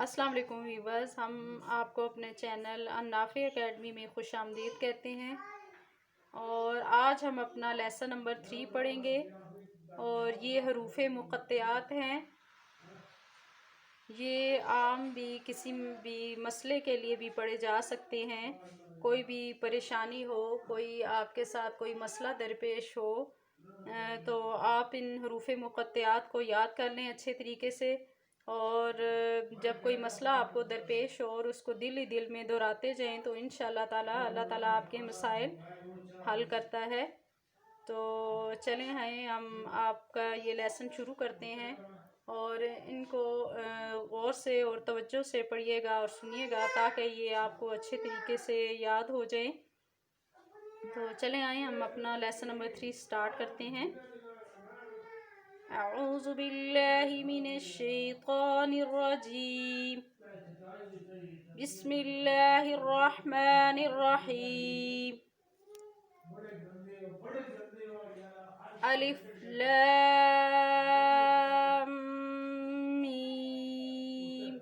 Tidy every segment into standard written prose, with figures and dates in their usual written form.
السلام علیکم ویورز، ہم آپ کو اپنے چینل النافع اکیڈمی میں خوش آمدید کہتے ہیں اور آج ہم اپنا لیسن نمبر 3 پڑھیں گے اور یہ حروف مقطعات ہیں۔ یہ عام بھی کسی بھی مسئلے کے لیے بھی پڑھے جا سکتے ہیں۔ کوئی بھی پریشانی ہو، کوئی آپ کے ساتھ کوئی مسئلہ درپیش ہو تو آپ ان حروف مقطعات کو یاد کر لیں اچھے طریقے سے، اور جب کوئی مسئلہ آپ کو درپیش ہو اور اس کو دل ہی دل میں دہراتے جائیں تو انشاءاللہ تعالی اللہ تعالیٰ آپ کے مسائل حل کرتا ہے۔ تو چلیں ہم آپ کا یہ لیسن شروع کرتے ہیں اور ان کو غور سے اور توجہ سے پڑھیے گا اور سنیے گا تاکہ یہ آپ کو اچھے طریقے سے یاد ہو جائیں۔ تو چلیں ہم اپنا لیسن نمبر 3 سٹارٹ کرتے ہیں۔ اعوذ باللہ من الشیطان الرجیم، بسم اللہ الرحمن الرحیم، الف لام میم۔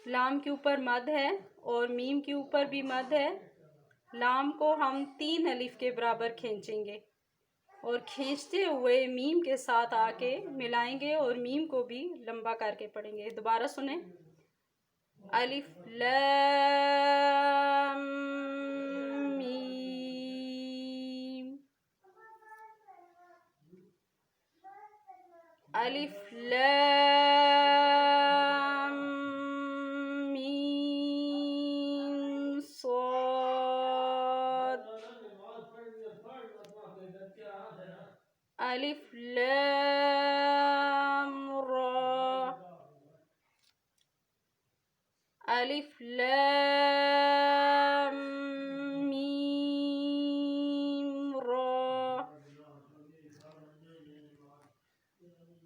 لام کے اوپر مد ہے اور میم کے اوپر بھی مد ہے۔ لام کو ہم 3 الف کے برابر کھینچیں گے اور کھینچتے ہوئے میم کے ساتھ آ کے ملائیں گے اور میم کو بھی لمبا کر کے پڑھیں گے۔ دوبارہ سنیں، الف لام میم، الف لام میم صاد، الف لام را، الف لام میم را،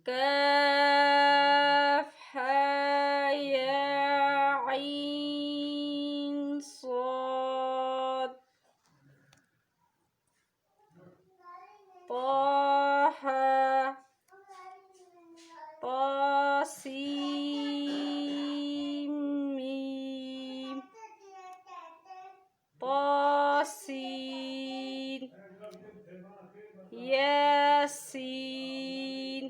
کاف ہا یا عین صاد، طه طا سین میم، طاسین، یاسین،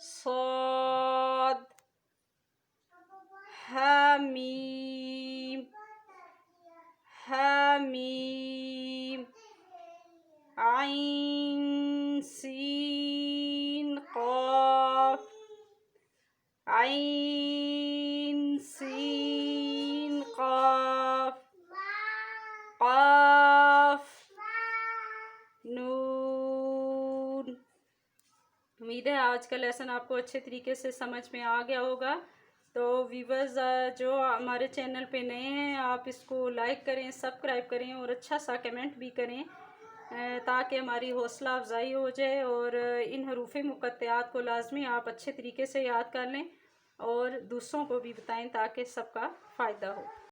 صاد، حامیم، حامیم، عین سین قاف، عین سین قاف، قاف نون۔ امید ہے آج کا لیسن آپ کو اچھے طریقے سے سمجھ میں آ گیا ہوگا۔ تو ویورز جو ہمارے چینل پہ نئے ہیں، آپ اس کو لائک کریں، سبسکرائب کریں اور اچھا سا کمنٹ بھی کریں تاکہ ہماری حوصلہ افزائی ہو جائے، اور ان حروف مقطعات کو لازمی آپ اچھے طریقے سے یاد کر لیں اور دوسروں کو بھی بتائیں تاکہ سب کا فائدہ ہو۔